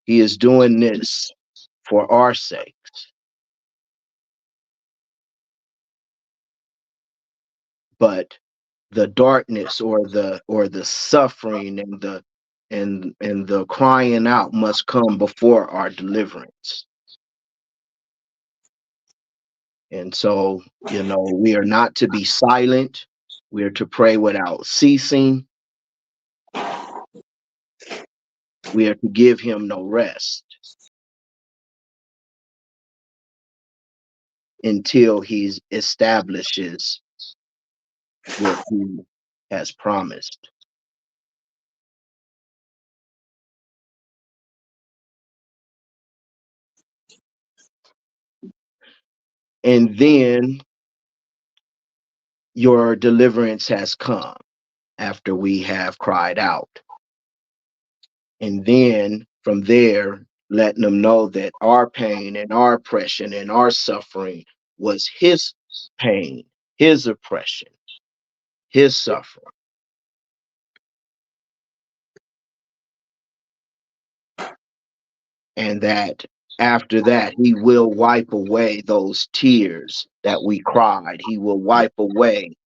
He is doing this for our sakes. But the darkness or the suffering and the crying out must come before our deliverance. And so, we are not to be silent. We are to pray without ceasing. We are to give him no rest until he establishes what he has promised. And then your deliverance has come after we have cried out. And then from there, letting them know that our pain and our oppression and our suffering was his pain, his oppression, his suffering. And that after that, he will wipe away those tears that we cried. He will wipe away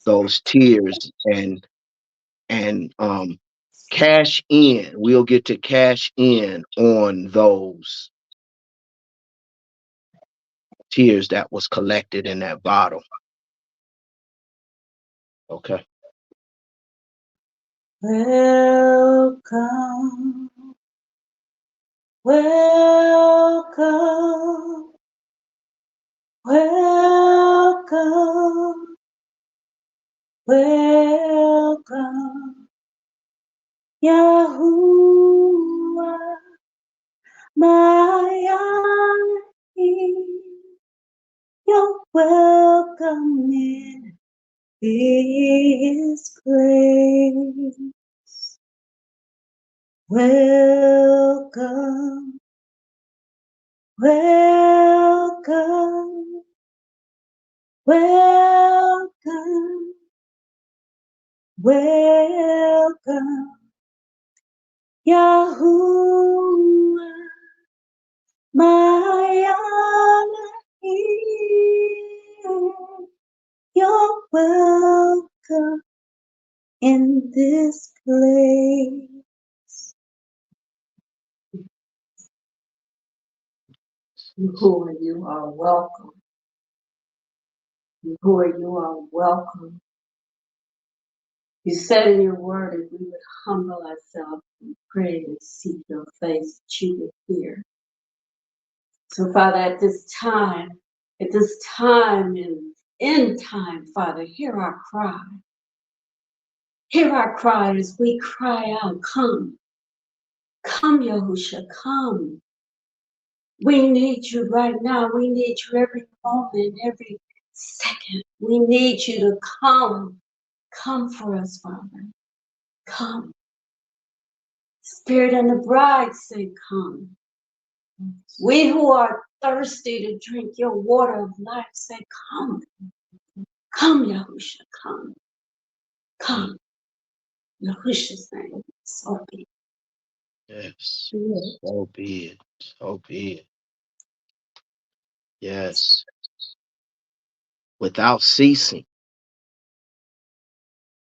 those tears and cash in. We'll get to cash in on those tears that was collected in that bottle. Okay. Welcome, welcome, welcome, welcome, Yahuwah, my you're welcome in this place. Welcome, welcome, welcome, welcome, Yahuwah, my Elohim. You're welcome in this place. Yahuwah, you are welcome. Yahuwah, you are welcome. You said in your word, if we would humble ourselves and pray and seek your face, that you would hear. So, Father, at this time and in time, Father, hear our cry. Hear our cry as we cry out, come. Come, Yahushua, come. We need you right now. We need you every moment, every second. We need you to come. Come for us, Father. Come. Spirit and the bride say, come. We who are thirsty to drink your water of life say, come. Come, Yahushua, come. Come. Yahushua's name, so be it. Yes. So be it. So be it. Yes. Without ceasing.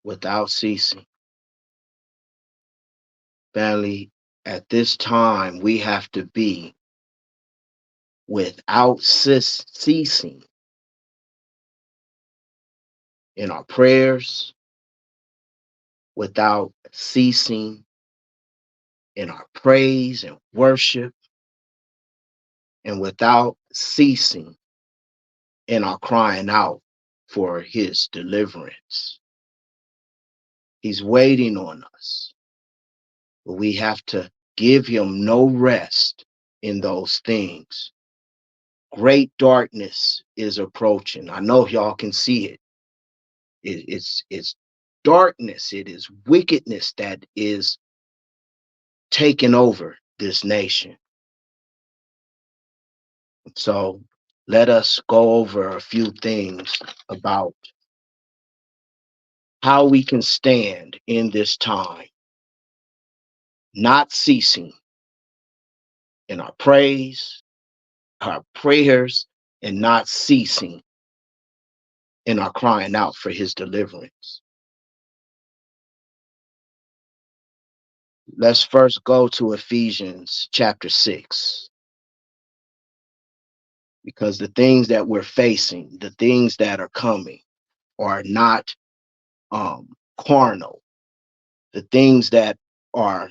Without ceasing. Family, at this time, we have to be without ceasing in our prayers, without ceasing in our praise and worship, and without ceasing in our crying out for his deliverance. He's waiting on us, but we have to give him no rest in those things. Great darkness is approaching. I know y'all can see it. It's darkness. It is wickedness that is taking over this nation. So let us go over a few things about how we can stand in this time, not ceasing in our praise, our prayers, and not ceasing in our crying out for his deliverance. Let's first go to Ephesians chapter 6, because the things that we're facing, the things that are coming, are not carnal. The things that are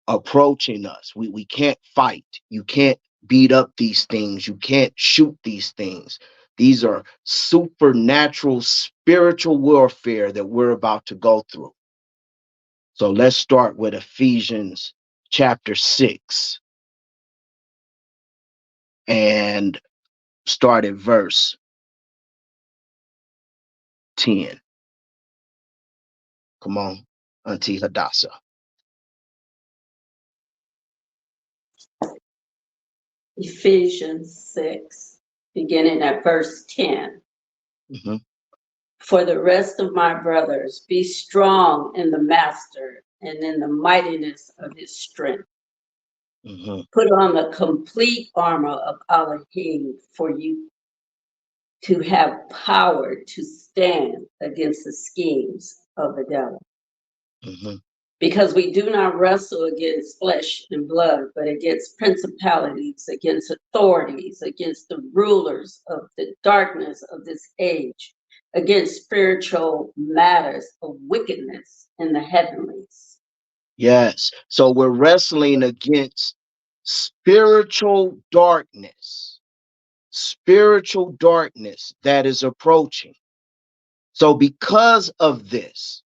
approaching us, we can't fight. You can't beat up these things. You can't shoot these things. These are supernatural spiritual warfare that we're about to go through. So let's start with Ephesians chapter 6 and start at verse 10. Come on, Auntie Hadassah. Ephesians 6, beginning at verse 10. Mm-hmm. For the rest of my brothers, be strong in the master and in the mightiness of his strength. Mm-hmm. Put on the complete armor of Elohim for you to have power to stand against the schemes of the devil. Mm-hmm. Because we do not wrestle against flesh and blood, but against principalities, against authorities, against the rulers of the darkness of this age, against spiritual matters of wickedness in the heavenlies. Yes. So we're wrestling against spiritual darkness that is approaching. So because of this,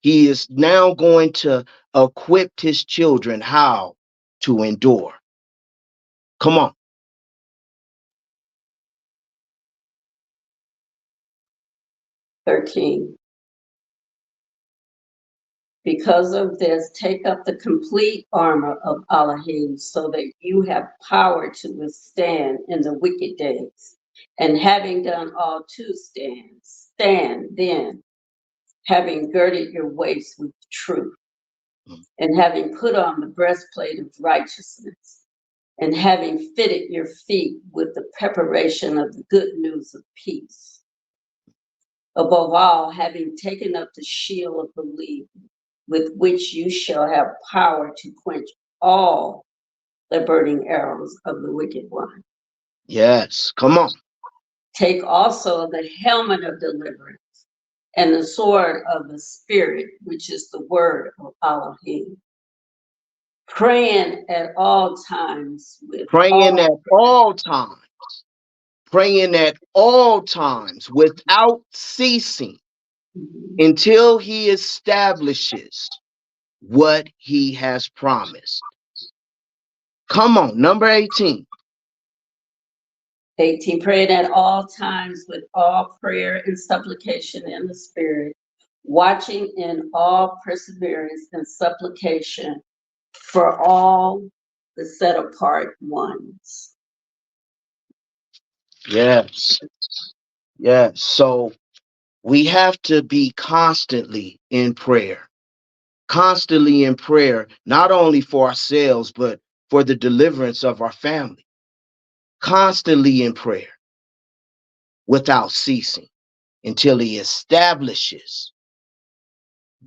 he is now going to equip his children how to endure. Come on. 13. Because of this, take up the complete armor of Elohim so that you have power to withstand in the wicked days. And having done all to stand, stand then, having girded your waist with truth, and having put on the breastplate of righteousness, and having fitted your feet with the preparation of the good news of peace. Above all, having taken up the shield of belief, with which you shall have power to quench all the burning arrows of the wicked one. Yes. Come on. Take also the helmet of deliverance and the sword of the Spirit, which is the word of Elohim. Praying at all times with Praying all at all times. Praying at all times without ceasing until he establishes what he has promised. Come on, number 18. 18, praying at all times with all prayer and supplication in the Spirit, watching in all perseverance and supplication for all the set apart ones. Yes. Yes. So we have to be constantly in prayer, not only for ourselves, but for the deliverance of our family, constantly in prayer without ceasing until he establishes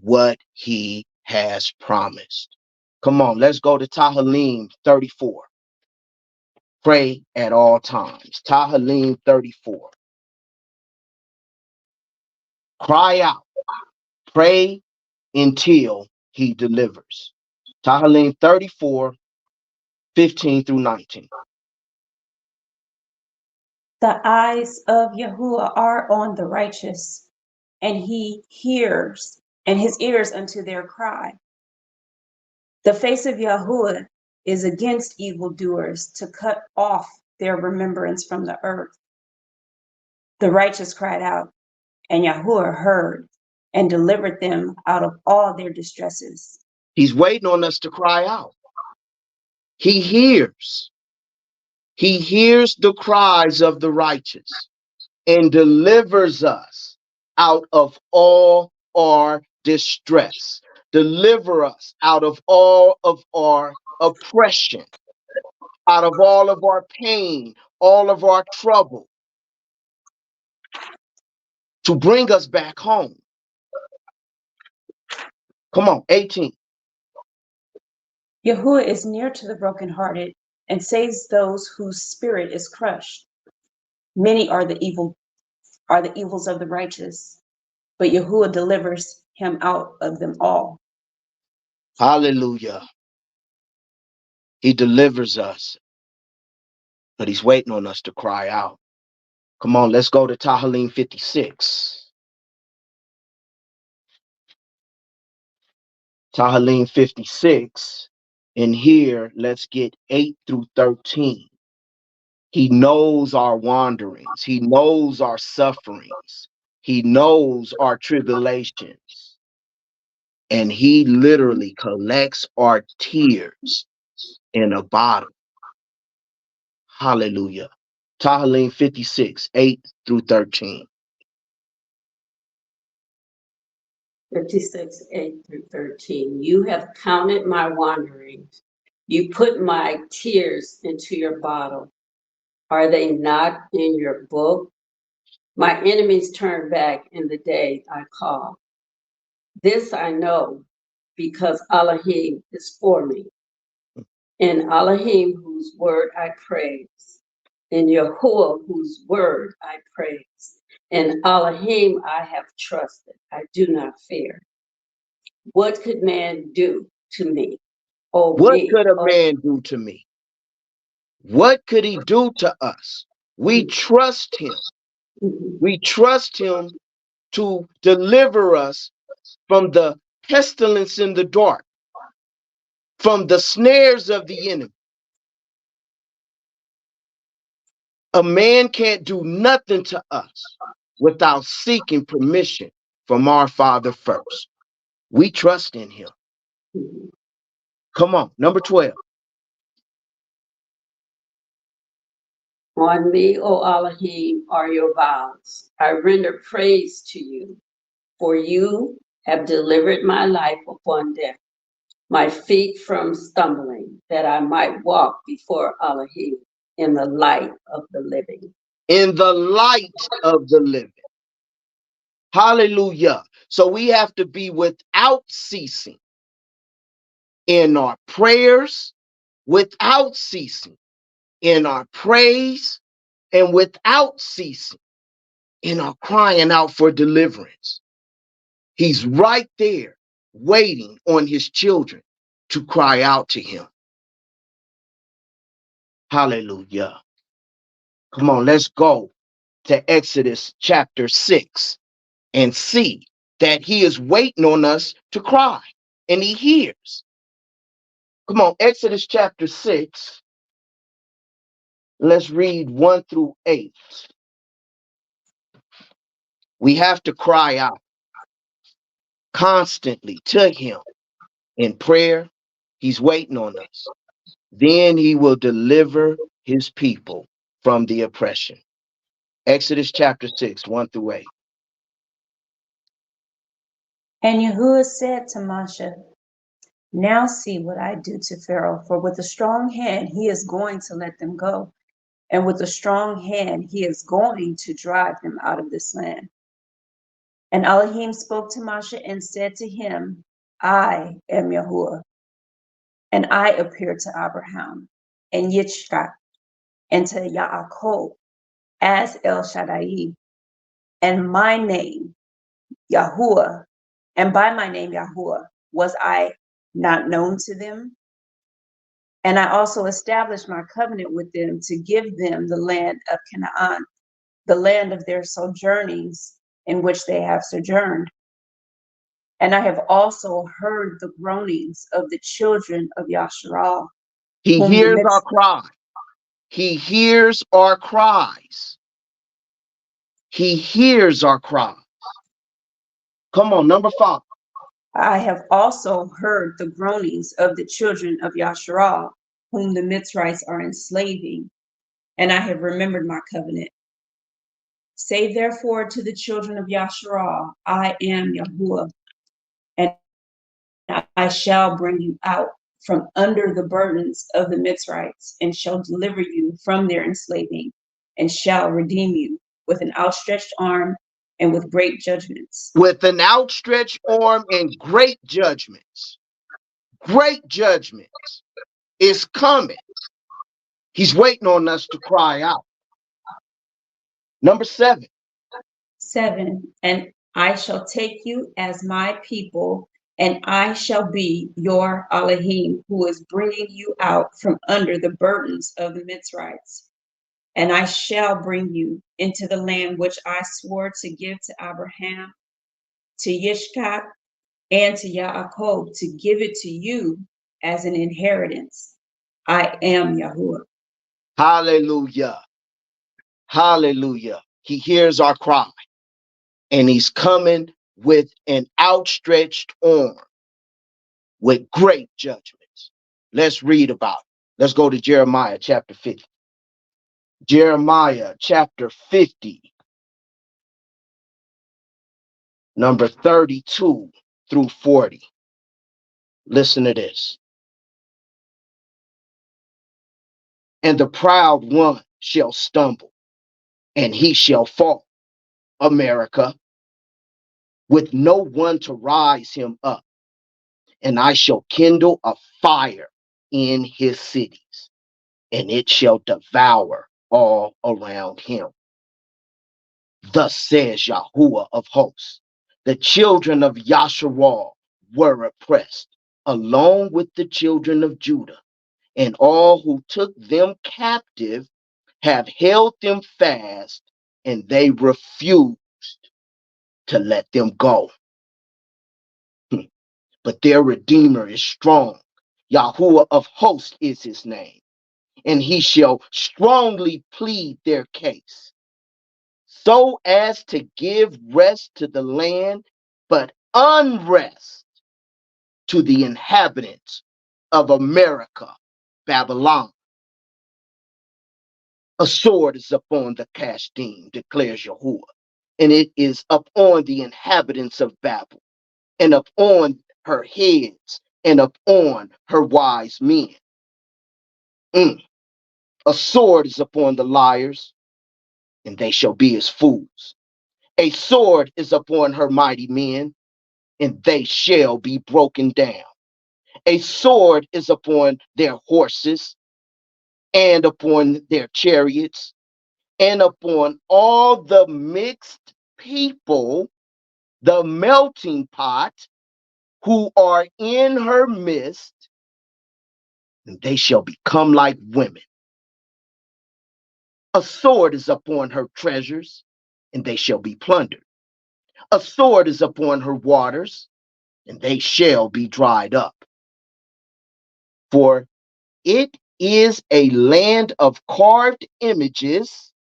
what he has promised. Come on, let's go to Tahalim 34. Pray at all times. Tahalim 34. Cry out. Pray until he delivers. Tahalim 34, 15 through 19. The eyes of YAHUAH are on the righteous, and he hears, and his ears unto their cry. The face of YAHUAH is against evildoers, to cut off their remembrance from the earth. The righteous cried out, and YAHUAH heard, and delivered them out of all their distresses. He's waiting on us to cry out. He hears. He hears the cries of the righteous and delivers us out of all our distress. Deliver us out of all of our oppression. out of all of our pain, all of our trouble, to bring us back home. Come on, 18. YAHUAH is near to the brokenhearted and saves those whose spirit is crushed. Many are the evils of the righteous, but YAHUAH delivers him out of them all. Hallelujah. He delivers us, but he's waiting on us to cry out. Come on, let's go to Tehillim 56. Tehillim 56. And here, let's get 8 through 13. He knows our wanderings. He knows our sufferings. He knows our tribulations. And he literally collects our tears in a bottle. Hallelujah. Tehillim 56, 8 through 13. 56, 8 through 13. You have counted my wanderings. You put my tears into your bottle. Are they not in your book? My enemies turn back in the day I call. This I know because Elohim is for me. In Elohim, whose word I praise. In Yahuwah, whose word I praise. In Elohim I have trusted. I do not fear. What could man do to me? Oh, What me. could a Oh, man do to me? What could he do to us? We trust him. mhm. We trust him to deliver us from the pestilence in the dark, from the snares of the enemy. A man can't do nothing to us without seeking permission from our Father first. We trust in him. Come on, number 12. On me, O Elohim, are your vows. I render praise to you, for you have delivered my life upon death, my feet from stumbling, that I might walk before Elohim in the light of the living. In the light of the living. Hallelujah. So we have to be without ceasing in our prayers, without ceasing in our praise, and without ceasing in our crying out for deliverance. He's right there waiting on his children to cry out to him. Hallelujah. Come on, let's go to Exodus chapter 6 and see that he is waiting on us to cry and he hears. Come on, Exodus chapter 6. Let's read 1 through 8. We have to cry out constantly to him in prayer. He's waiting on us. Then he will deliver his people from the oppression. Exodus chapter 6, 1 through 8. And YAHUAH said to Moshe, now see what I do to Pharaoh, for with a strong hand he is going to let them go, and with a strong hand he is going to drive them out of this land. And Elohim spoke to Moshe and said to him, I am YAHUAH, and I appeared to Abraham and Yitzchak and to Yaakov as El Shaddai, and my name YAHUAH, and by my name YAHUAH was I not known to them? And I also established my covenant with them to give them the land of Canaan, the land of their sojournings in which they have sojourned. And I have also heard the groanings of the children of Yasharal, He whom the hears our midst cry. He hears our cries. He hears our cries. Come on, number 5. I have also heard the groanings of the children of Yasharal, whom the Mitzrites are enslaving, and I have remembered my covenant. Say therefore to the children of Yasharal, I am YAHUAH, and I shall bring you out from under the burdens of the Mitzrites, and shall deliver you from their enslaving, and shall redeem you with an outstretched arm and with great judgments. With an outstretched arm and great judgments. Great judgments is coming. He's waiting on us to cry out. Number 7. 7, and I shall take you as my people, and I shall be your Elohim, who is bringing you out from under the burdens of the Mitzrites. And I shall bring you into the land which I swore to give to Abraham, to Yishkak, and to Yaakov, to give it to you as an inheritance. I am Yahuwah. Hallelujah. Hallelujah. He hears our cry, and he's coming with an outstretched arm with great judgments. Let's read about it. Let's go to Jeremiah chapter 50. Jeremiah chapter 50, number 32 through 40. Listen to this. And the proud one shall stumble, and he shall fall, America, with no one to rise him up. And I shall kindle a fire in his cities, and it shall devour all around him. Thus says Yahuwah of hosts, the children of Yasharal were oppressed, along with the children of Judah, and all who took them captive have held them fast, and they refused to let them go. But their Redeemer is strong. Yahuwah of hosts is his name, and he shall strongly plead their case, so as to give rest to the land, but unrest to the inhabitants of America, Babylon. A sword is upon the Kasdim, declares Yahuwah, and it is upon the inhabitants of Babel, and upon her heads, and upon her wise men. A sword is upon the liars, and they shall be as fools. A sword is upon her mighty men, and they shall be broken down. A sword is upon their horses, and upon their chariots, and upon all the mixed people, the melting pot, who are in her midst, and they shall become like women. A sword is upon her treasures, and they shall be plundered. A sword is upon her waters, and they shall be dried up. For it is a land of carved images,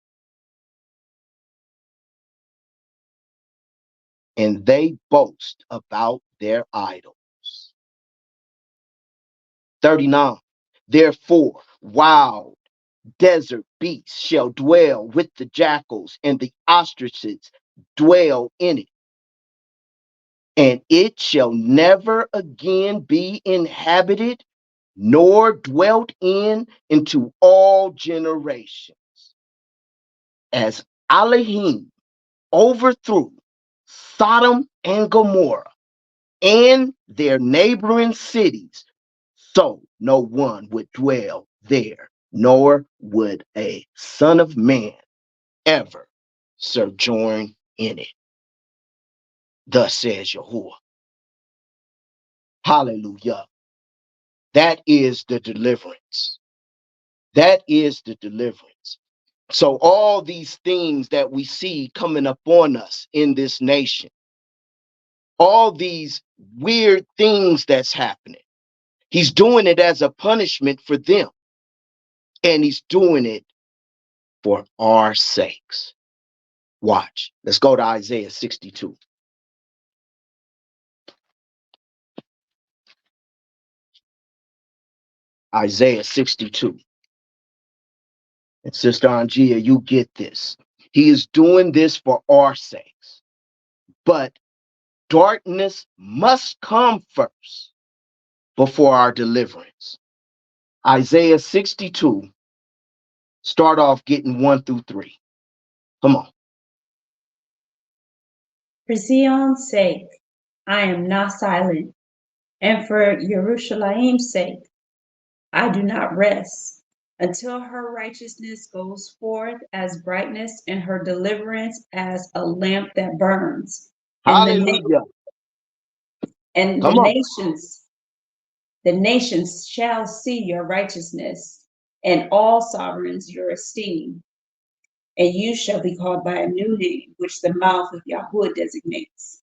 and they boast about their idols. 39. Therefore, wild desert beasts shall dwell with the jackals, and the ostriches dwell in it. And it shall never again be inhabited, nor dwelt in into all generations. As Elohim overthrew Sodom and Gomorrah and their neighboring cities, so no one would dwell there, nor would a son of man ever sojourn in it. Thus says Yahuwah. Hallelujah. That is the deliverance. That is the deliverance. So all these things that we see coming upon us in this nation, all these weird things that's happening, he's doing it as a punishment for them. And he's doing it for our sakes. Watch. Let's go to Isaiah 62. Isaiah 62. And Sister Angia, you get this. He is doing this for our sakes. But darkness must come first. before our deliverance. Isaiah 62, start off getting 1 through 3. Come on. For Zion's sake, I am not silent, and for Yerushalayim's sake, I do not rest, until her righteousness goes forth as brightness and her deliverance as a lamp that burns. And Hallelujah. and Come on. the nations shall see your righteousness, and all sovereigns your esteem. And you shall be called by a new name, which the mouth of YAHUAH designates.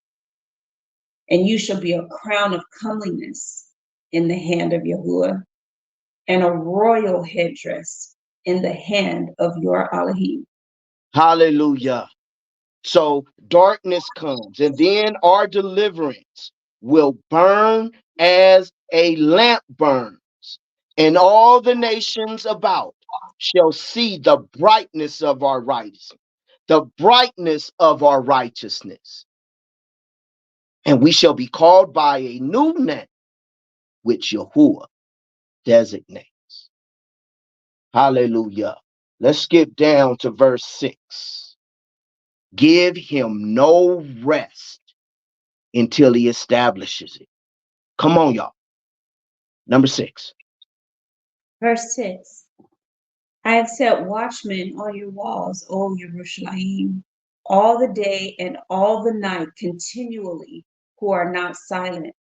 And you shall be a crown of comeliness in the hand of YAHUAH, and a royal headdress in the hand of your Elohim. Hallelujah. So darkness comes, and then our deliverance will burn as a lamp burns, and all the nations about shall see the brightness of our righteousness, the brightness of our righteousness. And we shall be called by a new name, which YAHUAH designates. Hallelujah. Let's skip down to verse 6. Give him no rest until he establishes it. Come on, y'all. Number 6. Verse 6. I have set watchmen on your walls, O Yerushalayim, all the day and all the night continually, who are not silent.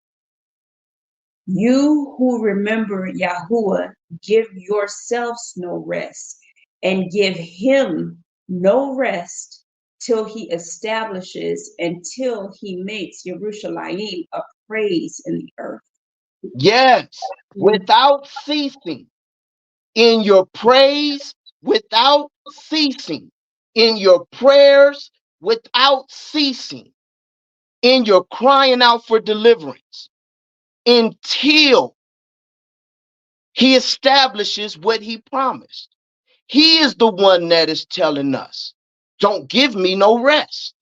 You who remember YAHUAH, give yourselves no rest, and give him no rest till he establishes, until he makes Yerushalayim a praise in the earth. Yes, without ceasing in your praise, without ceasing in your prayers, without ceasing in your crying out for deliverance, until he establishes what he promised. He is the one that is telling us, don't give me no rest.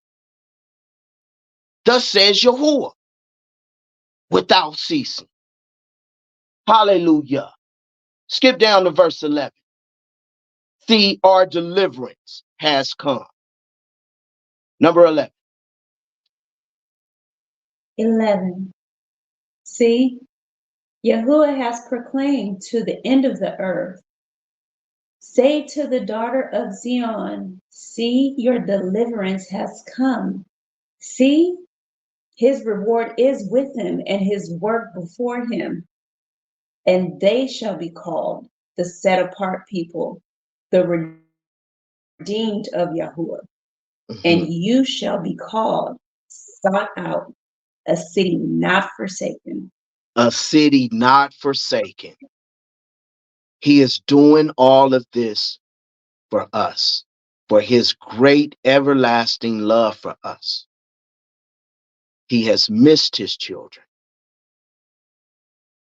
Thus says YAHUAH, without ceasing. Hallelujah. Skip down to verse 11. See, our deliverance has come. Number 11. 11. See, YAHUAH has proclaimed to the end of the earth. Say to the daughter of Zion, see, your deliverance has come. See, his reward is with him and his work before him. And they shall be called the set apart people, the redeemed of YAHUAH. And you shall be called, sought out, a city not forsaken. A city not forsaken. He is doing all of this for us, for his great everlasting love for us. He has missed his children.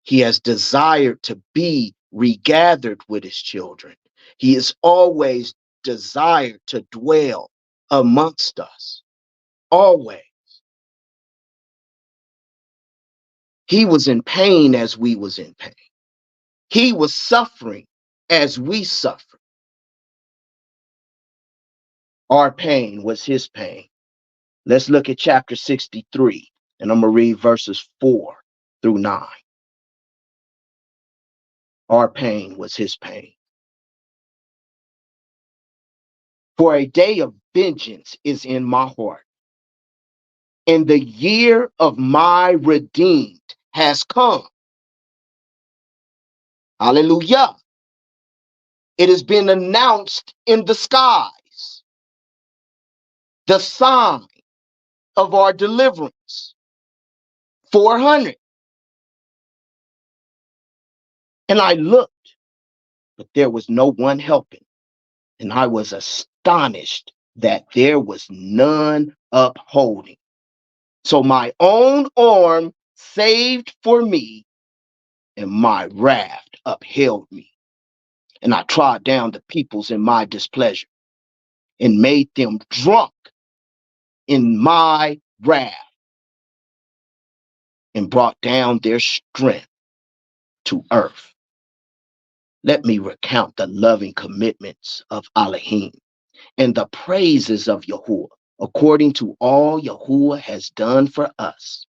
He has desired to be regathered with his children. He has always desired to dwell amongst us. Always. He was in pain as we was in pain. He was suffering as we suffered. Our pain was his pain. Let's look at chapter 63, and I'm going to read verses 4 through 9. Our pain was his pain. For a day of vengeance is in my heart, and the year of my redeemed has come. Hallelujah. It has been announced in the skies, the sign of our deliverance. 400. And I looked, but there was no one helping. And I was astonished that there was none upholding. So my own arm saved for me, and my wrath upheld me. And I trod down the peoples in my displeasure, and made them drunk in my wrath, and brought down their strength. to earth. Let me recount the loving commitments of Elohim and the praises of YAHUAH, according to all YAHUAH has done for us,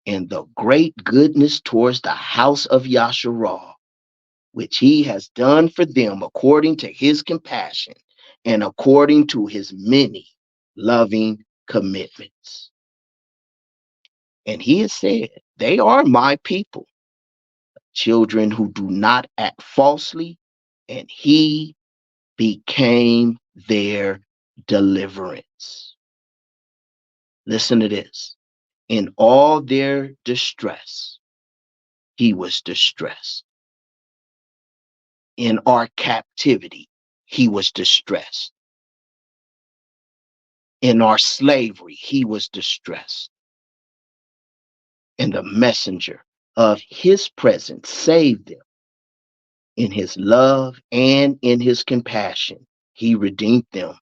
and the great goodness towards the house of Yasharah, which he has done for them according to his compassion and according to his many loving commitments. And he has said, they are my people, children who do not act falsely, and he became their deliverance. Listen to this. In all their distress, he was distressed. In our captivity, he was distressed. In our slavery, he was distressed. And the messenger of his presence saved them. In his love and in his compassion, he redeemed them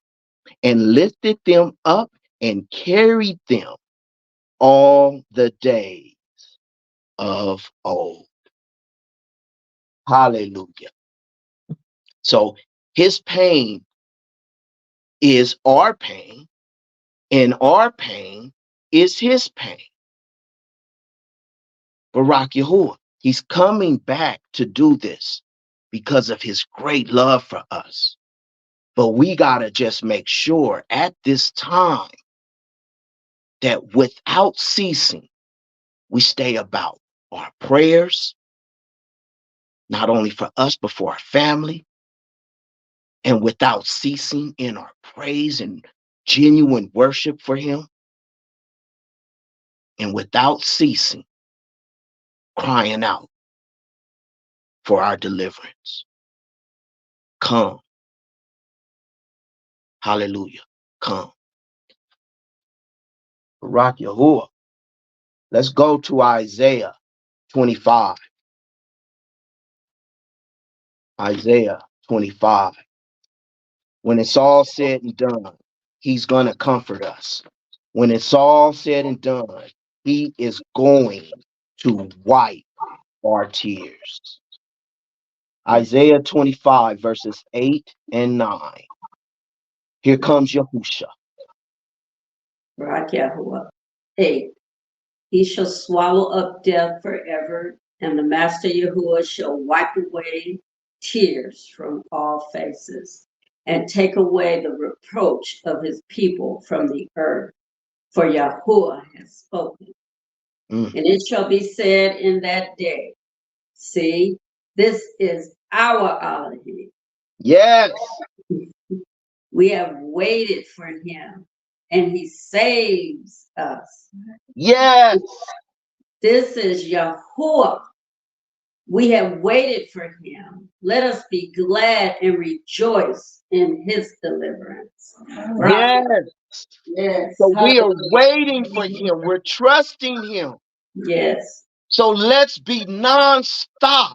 and lifted them up and carried them all the days of old. Hallelujah. So his pain is our pain, and our pain is his pain. Barak Yahuwah, he's coming back to do this because of his great love for us. But we got to just make sure at this time that without ceasing, we stay about our prayers, not only for us, but for our family, and without ceasing in our praise and genuine worship for him, and without ceasing crying out for our deliverance. Come. Hallelujah. Come. Barak Yahuwah. Let's go to Isaiah 25. Isaiah 25. When it's all said and done, he's going to comfort us. When it's all said and done, he is going to wipe our tears. Isaiah 25, verses 8 and 9. Here comes Yahusha. Barak Yahuwah. 8. He shall swallow up death forever, and the Master Yahuwah shall wipe away tears from all faces, and take away the reproach of his people from the earth. For Yahuwah has spoken. And it shall be said in that day, see, this is our Elohim. Yes. We have waited for him, and he saves us. Yes. This is Yahuwah. We have waited for him. Let us be glad and rejoice in his deliverance. Yes. Yes. So we are waiting for him. We're trusting him. Yes. So let's be nonstop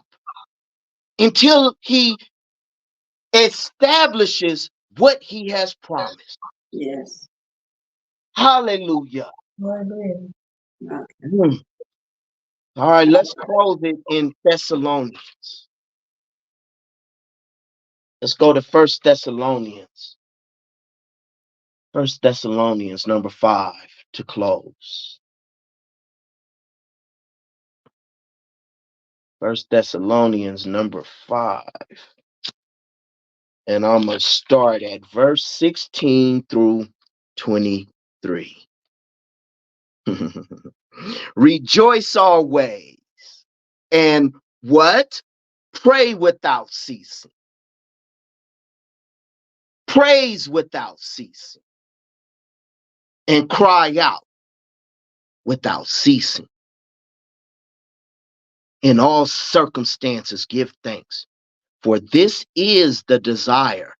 until he establishes what he has promised. Yes. Hallelujah. Okay. All right, let's close it in Thessalonians. Let's go to 1 Thessalonians. 1 Thessalonians number 5 to close. 1 Thessalonians number 5. And I'm going to start at verse 16 through 23. Rejoice always. And what? Pray without ceasing. Praise without ceasing. And cry out without ceasing. In all circumstances, give thanks, for this is the desire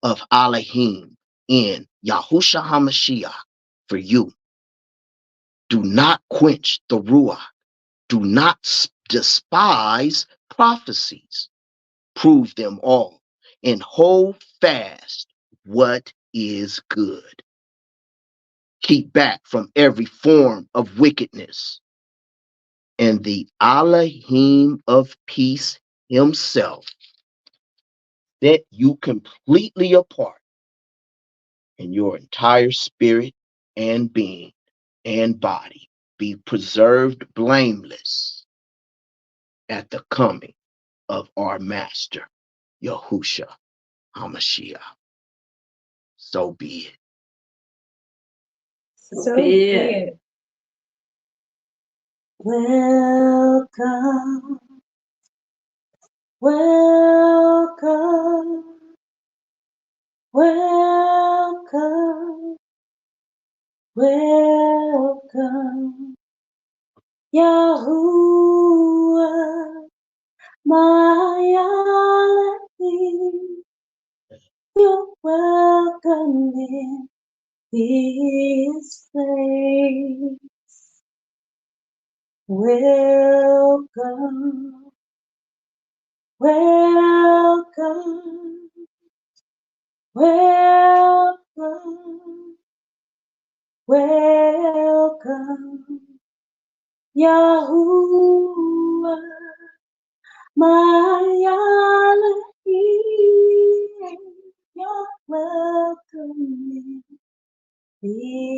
of Elohim in Yahushua HaMashiach for you. Do not quench the Ruach. Do not despise prophecies. Prove them all and hold fast what is good. Keep back from every form of wickedness and the Elohim of peace himself set you completely apart in your entire spirit and being and body be preserved blameless at the coming of our Master, Yahushua HaMashiach. So be it. So be it. Welcome, welcome, welcome, welcome, Yahuwah, my Elohim, you're welcome in this place. Welcome, welcome, welcome, welcome, Yahuwah, my Elohim, you're welcome in